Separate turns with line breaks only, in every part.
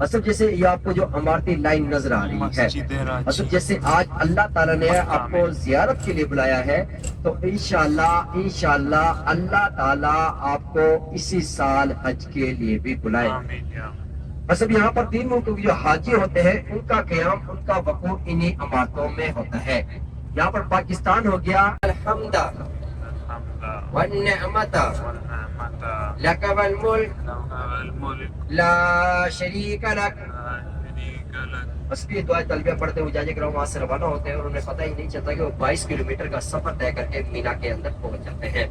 اصل جیسے یہ آپ کو جو عمارتی لائن نظر آ رہی ہے، اصل جیسے آج اللہ تعالیٰ نے آپ کو زیارت کے لیے بلایا ہے، تو انشاءاللہ اللہ تعالیٰ آپ کو اسی سال حج کے لیے بھی بلائے۔ بس اب یہاں پر 3 ملک جو حاجی ہوتے ہیں ان کا قیام، ان کا وقوع انہی عمارتوں میں ہوتا ہے۔ یہاں پر پاکستان ہو گیا، الحمد والنعمت لک والملک لا شریک لک۔ بس بھی دعا تلبیہ پڑھتے ہوئے جاجے کرام وہاں سے روانہ ہوتے ہیں اور انہیں پتہ ہی نہیں چلتا کہ وہ 22 کلومیٹر کا سفر طے کر کے مینا کے اندر پہنچ جاتے ہیں۔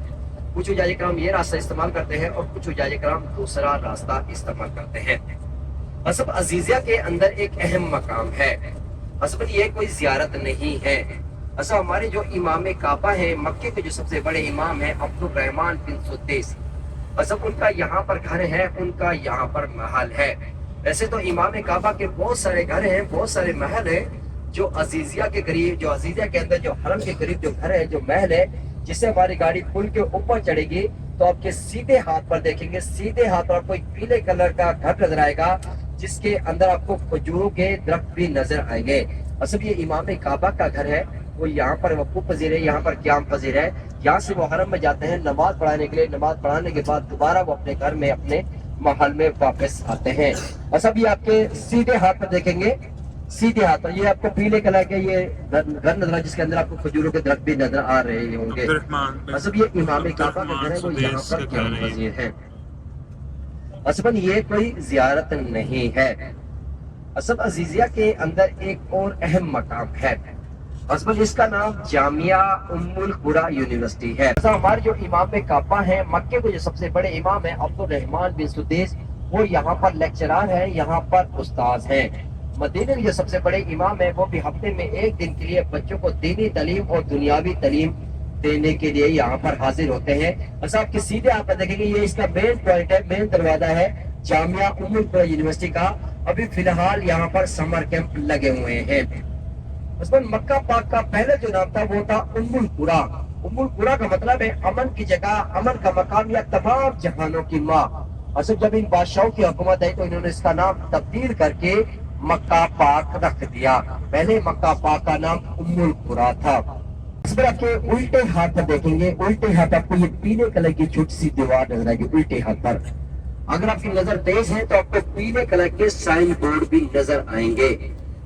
کچھ حجاج کرام یہ راستہ استعمال کرتے ہیں اور کچھ حجاج کرام دوسرا راستہ استعمال کرتے ہیں۔ اصل عزیزیہ کے اندر ایک اہم مقام ہے، اصل یہ کوئی زیارت نہیں ہے۔ اصل ہمارے جو امام کعبہ ہیں، مکے کے جو سب سے بڑے امام ہیں عبد الرحمن بن سدیس، اصل ان کا یہاں پر گھر ہے، ان کا یہاں پر محل ہے۔ ویسے تو امام کعبہ کے بہت سارے گھر ہیں، بہت سارے محل ہیں، جو عزیزیہ کے قریب، جو عزیزیہ کے اندر جو حرم کے قریب جو گھر ہے، جو محل ہے، جس سے ہماری گاڑی پل کے اوپر چڑھے گی تو آپ کے سیدھے ہاتھ پر دیکھیں گے، سیدھے ہاتھ پر آپ کو ایک پیلے کلر کا گھر نظر آئے گا، جس کے اندر آپ کو کھجوروں کے درخت بھی نظر آئیں گے۔ اصل یہ امام کعبہ کا گھر ہے، وہ یہاں پر وقوع پذیر ہے، یہاں پر قیام پذیر ہے۔ یہاں سے وہ حرم میں جاتے ہیں نماز پڑھانے کے لیے، نماز پڑھانے کے بعد دوبارہ وہ اپنے گھر میں، اپنے محل میں واپس آتے ہیں۔ اصل یہ آپ کے سیدھے ہاتھ پر دیکھیں گے، سیدھے ہاتھ پر یہ آپ کو پیلے کلر کے یہ گھر نظر آ، جس کے اندر آپ کو کھجوروں کے درخت بھی نظر آ رہے ہوں گے۔ اصل یہ امام کعبہ کا گھر ہے، وہ یہاں پر قیام پذیر ہے۔ اصل یہ کوئی زیارت نہیں ہے۔ اصل عزیزیہ کے اندر ایک اور اہم مقام ہے، اصل اس کا نام جامعہ ام القری یونیورسٹی ہے۔ ہمارے جو امام کعبہ ہیں، مکے کے جو سب سے بڑے امام ہیں عبد الرحمن بن سدیس، وہ یہاں پر لیکچرار ہیں، یہاں پر استاذ ہیں۔ مدینے کے جو سب سے بڑے امام ہیں، وہ بھی ہفتے میں 1 دن کے لیے بچوں کو دینی تعلیم اور دنیاوی تعلیم دینے کے لیے یہاں پر حاضر ہوتے ہیں۔ اصل آپ کے سیدھے آپ دیکھیں گے، یہ اس کا مین پوائنٹ ہے، مین دروازہ ہے جامعہ ام القری یونیورسٹی کا۔ ابھی فی الحال یہاں پر سمر کیمپ لگے ہوئے ہیں۔ مکہ پاک کا پہلے جو نام تھا وہ تھا ام القری۔ ام القری کا مطلب ہے امن کی جگہ، امن کا مقام، یا تمام جہانوں کی ماں۔ اصل جب ان بادشاہوں کی حکومت ہے تو انہوں نے اس کا نام تبدیل کر کے مکہ پاک رکھ دیا۔ پہلے مکہ پاک کا نام ام القری تھا۔ اس پر آپ کے الٹے ہاتھ پر دیکھیں گے، الٹے ہاتھ آپ کو یہ پیلے کلر کی چھوٹی سی دیوار نظر آئے گی الٹے ہاتھ پر۔ اگر آپ کی نظر تیز ہے تو آپ کو پیلے کلر کے سائن بورڈ بھی نظر آئیں گے۔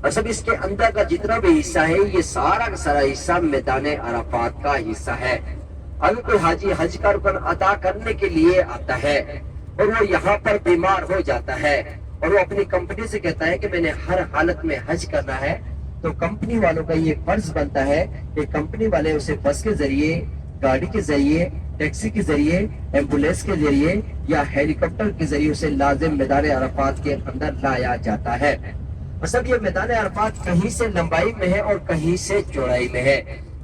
اصل اس کے اندر کا جتنا بھی حصہ ہے، یہ سارا کا سارا حصہ میدان عرفات کا حصہ ہے۔ اگر کوئی حاجی حج کا رکن ادا کرنے کے لیے آتا ہے اور وہ یہاں پر بیمار ہو جاتا ہے اور وہ اپنی کمپنی سے کہتا ہے کہ میں نے ہر حالت میں حج کرنا ہے، تو کمپنی والوں کا یہ فرض بنتا ہے کہ کمپنی والے اسے بس کے ذریعے، گاڑی کے ذریعے، ٹیکسی کے ذریعے، ایمبولینس کے ذریعے یا ہیلی کاپٹر کے ذریعے اسے لازم میدان عرفات کے اندر لایا جاتا ہے۔ اصل یہ میدان عرفات کہیں سے لمبائی میں ہے اور کہیں سے چوڑائی میں ہے۔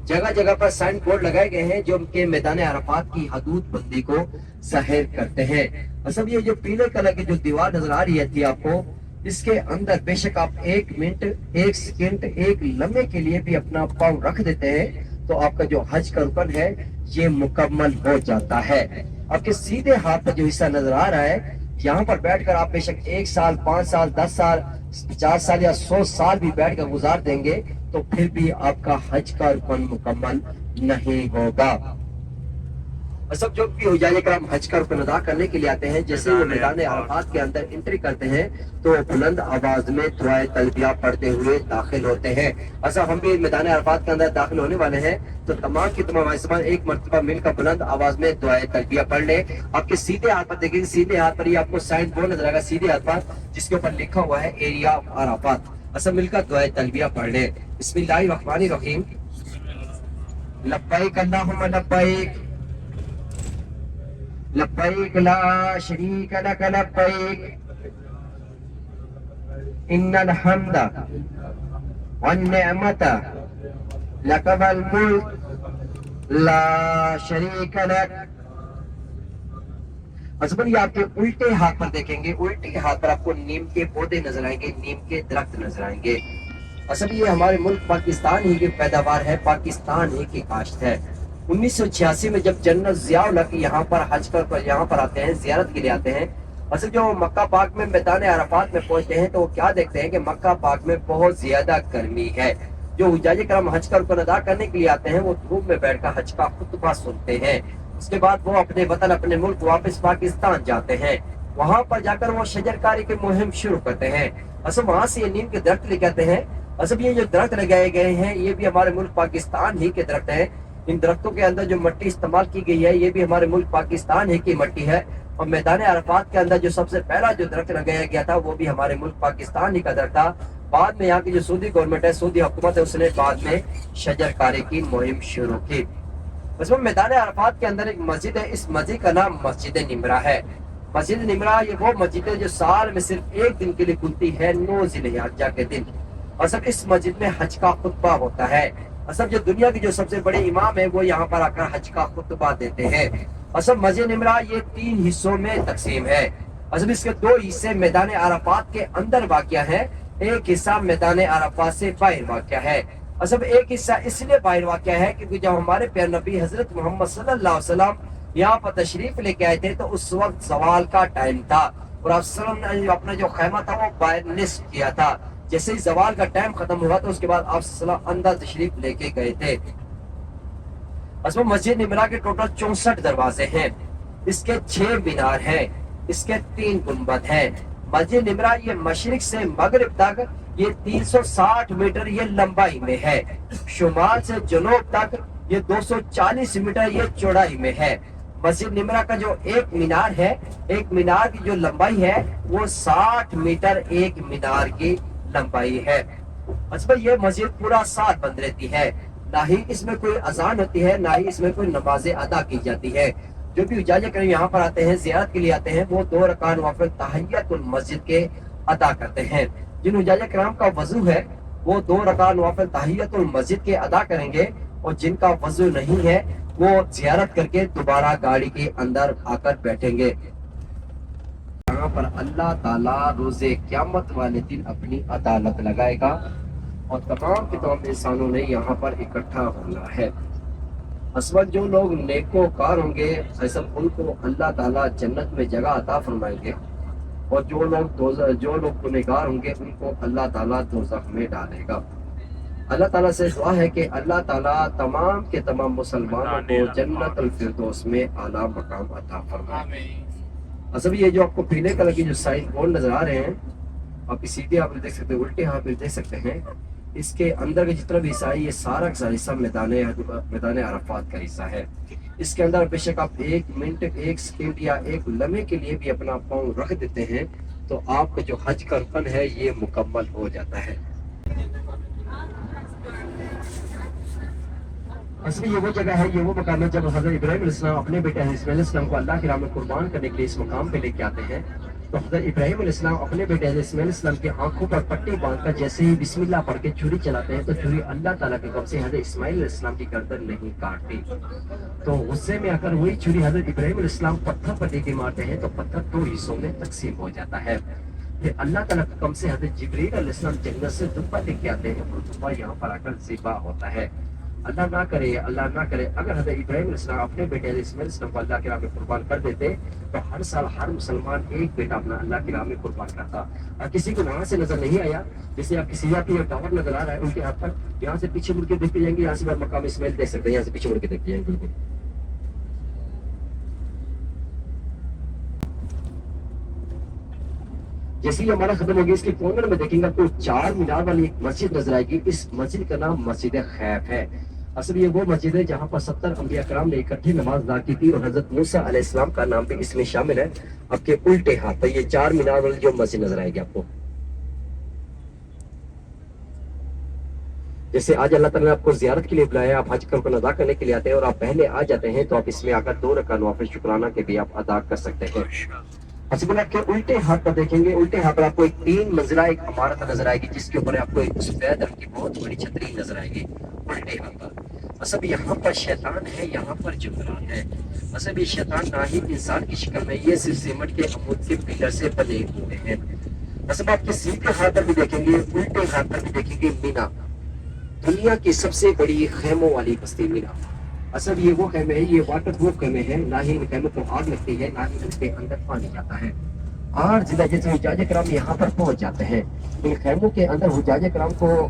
جگہ جگہ پر سائن بورڈ لگائے گئے ہیں جو ان کے میدان عرفات کی حدود بندی کو ظاہر کرتے ہیں۔ اصل یہ جو پیلے کلر کی جو دیوار نظر آ رہی تھی آپ کو، اس کے اندر بے شک آپ 1 منٹ، 1 سیکنڈ، 1 لمحے کے لیے بھی اپنا پاؤں رکھ دیتے ہیں تو آپ کا جو حج کا رکن ہے یہ مکمل ہو جاتا ہے۔ آپ کے سیدھے ہاتھ پر جو حصہ نظر آ رہا ہے، یہاں پر بیٹھ کر آپ بے شک 1 سال، 5 سال، 10 سال، 50 سال یا 100 سال بھی بیٹھ کر گزار دیں گے تو پھر بھی آپ کا حج کا رکن مکمل نہیں ہوگا۔ سب جو بھی حجاج کرام حج کا رکن ادا کرنے کے لیے آتے ہیں، جیسے وہ میدان عرفات کے اندر انٹری کرتے ہیں تو بلند آواز میں دعائے تلبیہ پڑھتے ہوئے داخل ہوتے ہیں۔ اصل ہم بھی میدان عرفات کے اندر داخل ہونے والے ہیں تو تمام کی تمام آئسمان ایک مرتبہ مل کر بلند آواز میں دعائے تلبیہ پڑھ لیں۔ آپ کے سیدھے ہاتھ پر دیکھیں، سیدھے ہاتھ پر یہ آپ کو سائن بورڈ نظر آئے گا سیدھے ہاتھ پر، جس کے اوپر لکھا ہوا ہے ایریا آف عرفات۔ اصل مل کر دعائے تلبیہ پڑھ لیں۔ بسم اللہ الرحمن الرحیم، لبیک اللہم لبیک، لبیک لا شریک لک لبیک، ان الحمد والنعمت لک والملک لا شریک لک۔ اصل یہ آپ کے الٹے ہاتھ پر دیکھیں گے، الٹے ہاتھ پر آپ کو نیم کے پودے نظر آئیں گے، نیم کے درخت نظر آئیں گے۔ اصل یہ ہمارے ملک پاکستان ہی کی پیداوار ہے، پاکستان ہی کی کاشت ہے۔ 1986 میں جب جنرل ضیاء الحق یہاں پر حج پر یہاں پر آتے ہیں، زیارت کے لیے آتے ہیں، اصل جو مکہ پاک میں میدان عرفات میں پہنچتے ہیں تو وہ کیا دیکھتے ہیں کہ مکہ پاک میں بہت زیادہ گرمی ہے. جو حجاج کرام حج کا رکن ادا کرنے کے لیے آتے ہیں وہ دھوپ میں بیٹھ کر حج کا خطبہ سنتے ہیں. اس کے بعد وہ اپنے وطن اپنے ملک واپس پاکستان جاتے ہیں. وہاں پر جا کر وہ شجر کاری کی مہم شروع کرتے ہیں. اصل وہاں سے یہ نیم کے درخت لے کے آتے ہیں. اصل یہ جو درخت لگائے گئے ہیں یہ بھی ہمارے ملک پاکستان ہی کے درخت ہیں. ان درختوں کے اندر جو مٹی استعمال کی گئی ہے یہ بھی ہمارے ملک پاکستان ہی کی مٹی ہے. اور میدان عرفات کے اندر جو سب سے پہلا جو درخت لگایا گیا تھا وہ بھی ہمارے ملک پاکستان ہی کا درخت تھا. بعد میں یہاں کی جو سعودی گورنمنٹ ہے, سعودی حکومت ہے, اس نے بعد میں شجر کاری کی مہم شروع کی. بس وہ میدان عرفات کے اندر ایک مسجد ہے. اس مسجد کا نام مسجد نمرہ ہے. مسجد نمرہ یہ وہ مسجد ہے جو سال میں صرف ایک دن کے لیے کھلتی ہے, 9 ذی الحجہ کے دن. اور سب اس مسجد میں حج کا خطبہ ہوتا ہے. اصل جو دنیا کی جو سب سے بڑے امام ہے وہ یہاں پر آ کر حج کا خطبہ دیتے ہیں. اصل مسجد نمرہ یہ 3 حصوں میں تقسیم ہے. اصل اس کے 2 حصے میدان عرفات کے اندر واقع ہے, ایک حصہ میدان عرفات سے باہر واقع ہے. اصل ایک حصہ اس لیے باہر واقع ہے کیونکہ جب ہمارے پیارے نبی حضرت محمد صلی اللہ علیہ وسلم یہاں پر تشریف لے کے آئے تھے تو اس وقت زوال کا ٹائم تھا اور آپ صلی اللہ علیہ وسلم نے اپنا جو خیمہ تھا وہ باہر نصب کیا تھا. جیسے ہی زوال کا ٹائم ختم ہوا تو اس کے بعد آپ صلی اللہ علیہ وسلم اندر تشریف لے کے گئے تھے. اصل مسجد نمرہ کے ٹوٹل 64 دروازے ہیں. اس کے 6 مینار ہیں. اس کے 3 گنبد ہیں. مسجد نمرہ یہ مشرق سے مغرب تک یہ 360 میٹر یہ لمبائی میں ہے. شمال سے جنوب تک یہ 240 میٹر یہ چوڑائی میں ہے. مسجد نمرہ کا جو ایک مینار ہے, ایک مینار کی جو لمبائی ہے وہ 60 میٹر ایک مینار کی لمبائی ہے. اچھا یہ مسجد پورا سال بند رہتی ہے. نہ ہی اس میں کوئی اذان ہوتی ہے, نہ ہی اس میں کوئی نماز ادا کی جاتی ہے. جو بھی حجاج کرام یہاں پر آتے ہیں زیارت کے لیے آتے ہیں وہ 2 رکعت نوافل تحیت المسجد کے ادا کرتے ہیں. جن حجاج کرام کا وضو ہے وہ 2 رکعت نوافل تحیت المسجد کے ادا کریں گے, اور جن کا وضو نہیں ہے وہ زیارت کر کے دوبارہ گاڑی کے اندر آ کر بیٹھیں گے. یہاں پر اللہ تعالیٰ روز قیامت والے دن اپنی عدالت لگائے گا اور تمام کے تمام انسانوں نے یہاں پر اکٹھا ہونا ہے. اصل جو لوگ نیکوکار ہوں گے ایسا ان کو اللہ تعالیٰ جنت میں جگہ عطا فرمائیں گے, اور جو لوگ گنہگار ہوں گے ان کو اللہ تعالیٰ دوزخ میں ڈالے گا. اللہ تعالیٰ سے دعا ہے کہ اللہ تعالیٰ تمام کے تمام مسلمانوں کو جنت الفردوس میں اعلیٰ مقام عطا فرمائے. اصل یہ جو آپ کو پیلے کلر کی جو سائن بورڈ نظر آ رہے ہیں, آپ سیدھے آپ دیکھ سکتے ہیں, الٹے ہاتھ دیکھ سکتے ہیں, اس کے اندر کا جتنا بھی حصہ ہے یہ سارا کا سارا حصہ میدان عرفات کا حصہ ہے. اس کے اندر بے شک آپ 1 منٹ 1 سیکنڈ یا 1 لمحے کے لیے بھی اپنا پاؤں رکھ دیتے ہیں تو آپ کا جو حج کا رکن ہے یہ مکمل ہو جاتا ہے. اصل یہ وہ جگہ ہے, یہ وہ مقام ہے جب حضرت ابراہیم علیہ السلام اپنے بیٹے اسماعیل علیہ السلام کو اللہ کی راہ میں قربان کرنے کے لیے اس مقام پہ لے کے آتے ہیں. تو حضرت ابراہیم علیہ السلام اپنے بیٹے اسماعیل علیہ السلام کے آنکھوں پر پٹی باندھ کر جیسے ہی بسم اللہ پڑھ کے چھری چلاتے ہیں تو چھری اللہ تعالیٰ کے قبضے حضرت اسماعیل علیہ السلام کی گردن نہیں کاٹتی. تو غصے میں آ کر وہی چھری حضرت ابراہیم علیہ السلام پتھر پر لے کے مارتے ہیں تو پتھر 2 حصوں میں تقسیم ہو جاتا ہے. پھر اللہ تعالیٰ کے قبضے حضرت جبریل علیہ السلام جنت سے دبا لے کے آتے ہیں اور دبا یہاں پر آ کر ذبح ہوتا ہے. اللہ نہ کرے اگر حضرت ابراہیم علیہ السلام اپنے بیٹے اسماعیل علیہ السلام کو اللہ کی راہ میں قربان کر دیتے تو ہر سال ہر مسلمان ایک بیٹا اپنا اللہ کی راہ میں قربان کرتا. اور کسی کو یہاں سے نظر نہیں آیا, جیسے آپ کسی جاتی ٹاور نظر آ رہا ہے ان کے ہاتھ پر, یہاں سے پیچھے مڑ کے دیکھتے جائیں گے, یہاں سے مقام اسماعیل دیکھ سکتے ہیں, یہاں سے پیچھے مڑ کے دیکھتے جائیں گے. بالکل جیسے ہی ہمارا ختم ہوگی اس کے کارنر میں دیکھیں گے آپ کو 4 مینار والی ایک مسجد نظر آئے گی. اس مسجد کا نام مسجد خیف ہے. اصل یہ وہ مسجد ہے جہاں پر 70 انبیاء کرام نے اکٹھے نماز ادا کی تھی اور حضرت موسیٰ علیہ السلام کا نام بھی اس میں شامل ہے. آپ کے الٹے ہاتھ پر یہ 4 مینار والی جو مسجد نظر آئے گی آپ کو. جیسے آج اللہ تعالیٰ نے آپ کو زیارت کے لیے بلایا, آپ حج کا رکن ادا کرنے کے لیے آتے ہیں اور آپ پہلے آ جاتے ہیں تو آپ اس میں آ کر 2 رکعت نوافل شکرانہ کے بھی آپ ادا کر سکتے ہیں. اچھا آپ کے الٹے ہاتھ پر دیکھیں گے, الٹے ہاتھ پر آپ کو ایک 3 منزلہ ایک عمارت نظر آئے گی جس کے اوپر آپ کو ایک سفید رنگ کی بہت بڑی چھتری نظر آئے گی الٹے ہاتھ پر. اصل یہاں پر شیطان ہے, یہاں پر جبران ہے. اصل یہ شیطان نہ ہی انسان کی شکل میں, یہ صرف سیمنٹ کے عمود کے پلر سے بنے ہوئے ہیں. اصل آپ کے سیدھے ہاتھ پر بھی دیکھیں گے, الٹے ہاتھ پر بھی دیکھیں گے مینا, دنیا کی سب سے بڑی خیموں والی بستی مینا. اصل یہ وہ خیمے ہیں, یہ واٹر پروف خیمے ہیں, نہ ہی ان خیموں کو آگ لگتی ہے, نہ ہی ان کے اندر پانی جاتا ہے. 8 ضلع جیسے حجاج کرام یہاں پر پہنچ جاتے ہیں. ان خیموں کے اندر حجاج کرام کو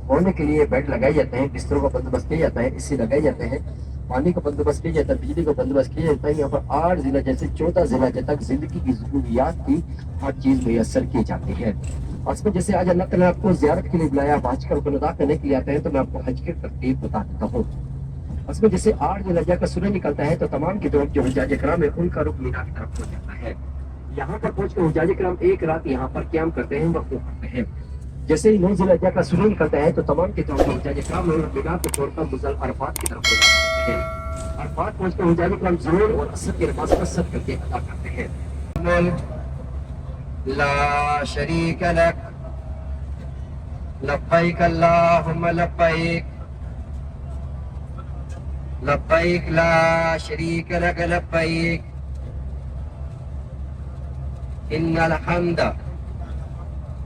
ہونے کے لیے بیڈ لگائے جاتے ہیں, بستروں کا بندوبست کیا جاتا ہے, اس سے لگائے جاتے ہیں, پانی کا بندوبست کیا جاتا ہے, بجلی کا بندوبست کیا جاتا ہے. یہاں پر 8 ضلع جیسے 14 ضلع تک زندگی کی ضروریات کی ہر چیز میسر کی جاتی ہے. اس میں جیسے آج اللہ تعالیٰ نے آپ کو زیارت کے لیے بلایا, آپ حج کا رکن ادا کرنے کے لیے آتے ہیں, تو میں آپ کو حج کی ترتیب بتا دیتا ہوں. اس میں جیسے 8 ذی الحجہ کا سورج نکلتا ہے تو تمام کی طرف جو حجاج کرام ہے ان کا رخ مینا کی طرف ہو جاتا ہے. یہاں پر پہنچ کے حجاج کرام ایک رات یہاں پر قیام کرتے ہیں, وقوف کرتے ہیں. جیسے ہی 9 ذی الحجہ کا سورج نکلتا ہے تو تمام کی طرف حجاج کرام مینا کو چھوڑ کر مزدلفہ عرفات کی طرف ہو جاتے ہیں. عرفات پہنچ کر حجاج کرام ظہر اور عصر کی نماز قصر کر کے ادا کرتے ہیں. لا شریک لک لبیک اللہم لبیک لبیک لا شریک لک لبیک ان الحمد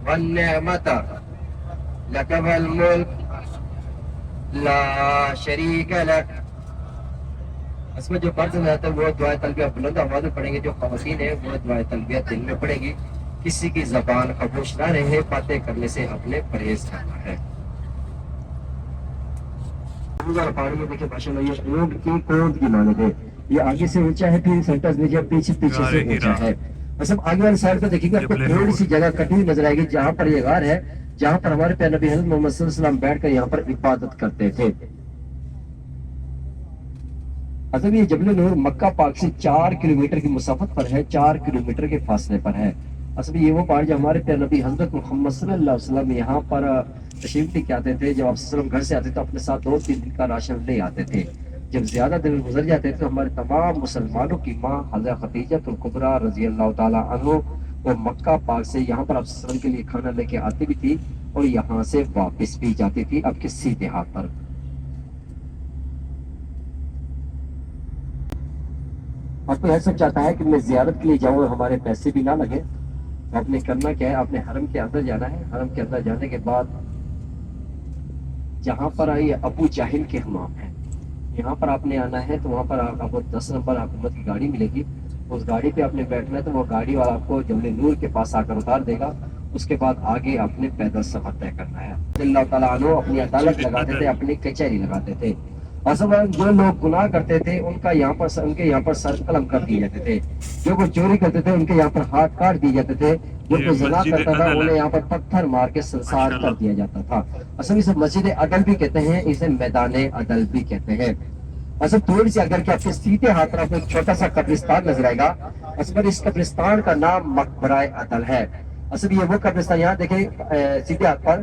والنعمت لک والملک لا شریک لک. اس میں جو فرض رہتا ہے وہ دعائے تلبیہ بلند آواز میں پڑھیں گے. جو خواتین ہیں وہ دعائے تلبیہ دل میں پڑھیں گی. کسی کی زبان خاموش نہ رہے, باتیں کرنے سے اپنے پرہیز کرنا ہے. پانی میں دیکھیں ماشاء اللہ یہ اونٹ کی کوند کی مانند ہے. یہ آگے سے اونچا ہے, پھر سینٹر میں جب پیچھے سے اونچا ہے. مطلب آگے والی سائڈ پہ دیکھیں گے آپ کو تھوڑی سی جگہ کٹی ہوئی نظر آئے گی, جہاں پر یہ غار ہے, جہاں پر ہمارے پیارے نبی حضرت محمد صلی اللہ علیہ وسلم بیٹھ کر یہاں پر عبادت کرتے تھے. اصل یہ جبل نور مکہ پاک سے 4 کلومیٹر کی مسافت پر ہے, 4 کلومیٹر کے فاصلے پر ہے. اصل یہ وہ پہاڑ جو ہمارے پیارے نبی حضرت محمد صلی اللہ علیہ وسلم یہاں پر تشریف لے کے آتے تھے. جب آپ صلی اللہ علیہ وسلم گھر سے آتے تو اپنے ساتھ 2-3 دن کا راشن لے آتے تھے. جب زیادہ دن گزر جاتے تھے تو ہمارے تمام مسلمانوں کی ماں حضرت خدیجہ الکبریٰ رضی اللہ تعالیٰ عنہ وہ مکہ پاک سے یہاں پر آپ صلی اللہ علیہ وسلم کے لیے کھانا لے کے آتی بھی تھی اور یہاں سے واپس بھی جاتی تھی آپ کے سیدھے ہاتھ پر. آپ کو ایسا چاہتا ہے کہ میں زیارت کے لیے جاؤں اور ہمارے پیسے بھی نہ لگے, تو آپ نے کرنا کیا ہے, آپ نے حرم کے اندر جانا ہے. حرم کے اندر جانے کے بعد جہاں پر آئیے ابو جاہل کے حمام ہے, یہاں پر آپ نے آنا ہے. تو وہاں پر آپ کو 10 نمبر حکومت کی گاڑی ملے گی. اس گاڑی پہ آپ نے بیٹھنا ہے, تو وہ گاڑی والا آپ کو جبل نور کے پاس آ کر اتار دے گا. اس کے بعد آگے آپ نے پیدل سفر طے کرنا ہے. اللہ تعالیٰ عنہ اپنی عدالت لگاتے تھے, اپنی کچہری لگاتے تھے. اصل جو لوگ گناہ کرتے تھے ان کے یہاں پر سر قلم کر دیے جاتے تھے. جو کوئی چوری کرتے تھے ان کے یہاں پر ہاتھ کاٹ دیے جاتے تھے. جو کوئی زنا کرتا تھا انہیں یہاں پر پتھر مار کے سنسار کر دیا جاتا تھا. اصل اسے مسجد عدل بھی کہتے ہیں, اسے میدان عدل بھی کہتے ہیں. اصل تھوڑی سی اگر کہ آپ کے سیدھے ہاتھ پر ایک چھوٹا سا قبرستان نظر آئے گا. اصل اس قبرستان کا نام مقبرہ عدل ہے. اصل یہ وہ قبرستان, یہاں دیکھیں سیدھے ہاتھ پر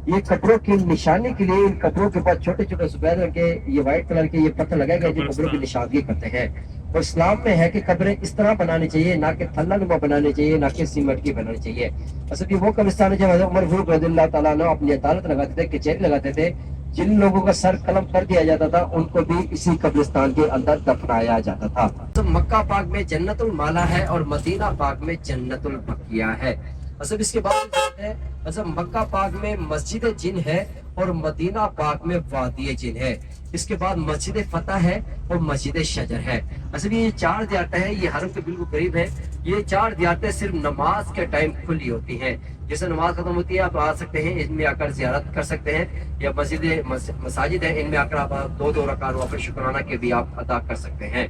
یہ کپڑوں کی نشانی کے لیے ان کپڑوں کے پاس چھوٹے چھوٹے سفید رنگ کے یہ وائٹ کلر کے یہ پتھر لگائے گئے جو کپڑوں کی نشاندہی کرتے ہیں. اور اسلام میں ہے کہ قبریں اس طرح بنانی چاہیے, نہ کہ تھلہ نما بنانی چاہیے, نہ کہ سیمنٹ کی بنانی چاہیے. اصل یہ وہ قبرستان ہے جب حضرت عمر فاروق رضی اللہ تعالیٰ عنہ اپنی عدالت لگاتے تھے, کچہری لگاتے تھے. جن لوگوں کا سر قلم کر دیا جاتا تھا ان کو بھی اسی قبرستان کے اندر دفنایا جاتا تھا. مکہ پاک میں جنت المالا ہے اور مدینہ پاک میں جنت البقیہ ہے. اصل اس کے بعد ہے اصل مکہ پاک میں مسجد جن ہے اور مدینہ پاک میں وادی جن ہے. اس کے بعد مسجد فتح ہے اور مسجد شجر ہے. اصل یہ 4 زیارتیں ہیں, یہ حرم کے بالکل قریب ہے. یہ 4 زیارتیں صرف نماز کے ٹائم کھلی ہوتی ہیں. جیسے نماز ختم ہوتی ہے آپ آ سکتے ہیں, ان میں آ کر زیارت کر سکتے ہیں, یا مساجد ہیں ان میں آ کر آپ 2 رکعت وہاں پر شکرانہ کے بھی آپ ادا کر سکتے ہیں.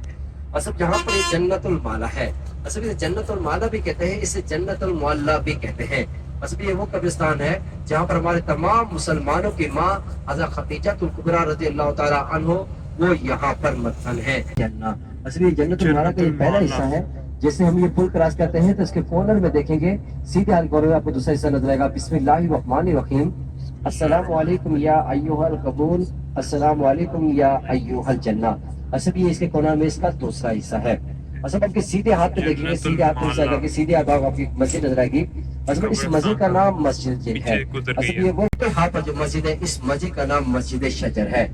اصل جہاں پر یہ جنت المالا ہے, اصل اسے جنت المالا بھی کہتے ہیں, اسے جنت المعلا بھی کہتے ہیں. اصل یہ وہ قبرستان ہے جہاں پر ہمارے تمام مسلمانوں کی ماں حضرت خدیجہ الکبریٰ رضی اللہ تعالیٰ عنہ وہ یہاں پر مدفن ہے. اصل یہ جنت المالا کا یہ پہلا حصہ ہے. جیسے ہم یہ پل کراس کرتے ہیں تو اس کے کارنر میں دیکھیں گے سیدھے ہاتھ کارنر میں آپ کو دوسرا حصہ نظر آئے گا, بسم اللہ الرحمن الرحیم, السلام علیکم یا ایھا القبول, السلام علیکم یا ایھا الجنہ. اصل یہ اس کے کارنر میں اس کا دوسرا حصہ ہے. اصل آپ کے سیدھے ہاتھ پہ دیکھیں گے, سیدھے ہاتھ پہ سیدھے ہاتھ آپ کی مسجد نظر آئے گی. اصل اس مسجد کا نام مسجد جن ہے. اصل یہ وہ الٹے ہاتھ جو مسجد ہے اس مسجد کا نام مسجد شجر ہے.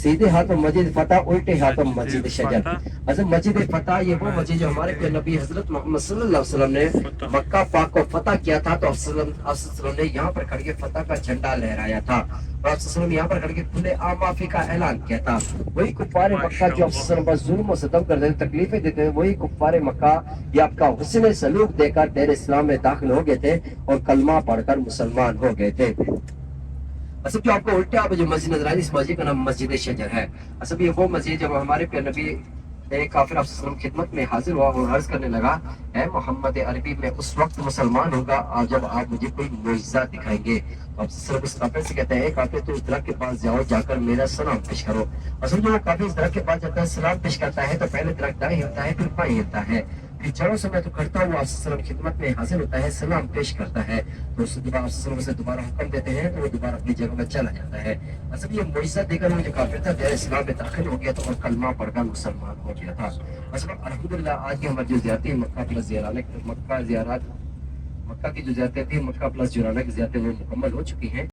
سیدھے ہاتھوں مسجد فتح, الٹے ہاتھوں مسجد شجر. اصل مسجد فتح یہ وہ مسجد جو ہمارے پیارے نبی حضرت محمد صلی اللہ علیہ وسلم نے مکہ پاک کو فتح کیا تھا, تو آپ صلی اللہ علیہ وسلم نے یہاں پر کھڑ کے فتح کا جھنڈا لہرایا تھا, اور آپ صلی اللہ علیہ وسلم یہاں پر کھڑ کے کھلے عام معافی کا اعلان کیا تھا. وہی کفار مکہ جو آپ صلی اللہ علیہ وسلم پر ظلم و ستم کرتے تھے, تکلیفیں دیتے تھے, وہی کفار مکہ یہ آپ کا حسن سلوک دے کر دیر اسلام میں داخل ہو گئے تھے اور کلمہ پڑھ کر مسلمان ہو گئے تھے. اصل جو آپ کو الٹے آپ جو مسجد نظر آئی اس مسجد کا نام مسجد شجر ہے. اصل یہ وہ مسجد جب ہمارے پیارے نبی کافر آپ صلی اللہ علیہ وسلم خدمت میں حاضر ہوا اور عرض کرنے لگا, اے محمد عربی میں اس وقت مسلمان ہوگا جب آپ مجھے کوئی معجزہ دکھائیں گے. تو آپ صرف اس کافر سے کہتے ہیں, کافر تو اس درخت کے پاس جاؤ, جا کر میرا سلام پیش کرو. اصل جو کافر اس درخت کے پاس جاتا ہے سلام پیش کرتا ہے تو پہلے درخت دائیں ہوتا ہے پھر بائیں ہوتا ہے, پھر چاروں سے میں تو کرتا ہوں آپ صلی اللہ علیہ وسلم خدمت میں حاضر ہوتا ہے, سلام پیش کرتا ہے, تو اس دوبارہ آپ صلی اللہ علیہ وسلم سے دوبارہ حکم دیتے ہیں تو وہ دوبارہ اپنی جگہ میں چلا جاتا ہے. اصل یہ معجزہ دے کر وہ جو کافر تھا دیر اسلام میں داخل ہو گیا تھا اور کلمہ پڑھ کر مسلمان ہو گیا تھا. اصل الحمدللہ آج کی ہماری جو زیارتیں مکہ پلس زیارات مکہ کی جو زیارتیں تھیں مکہ پلس جرانہ کی زیارتیں وہ مکمل ہو چکی ہیں.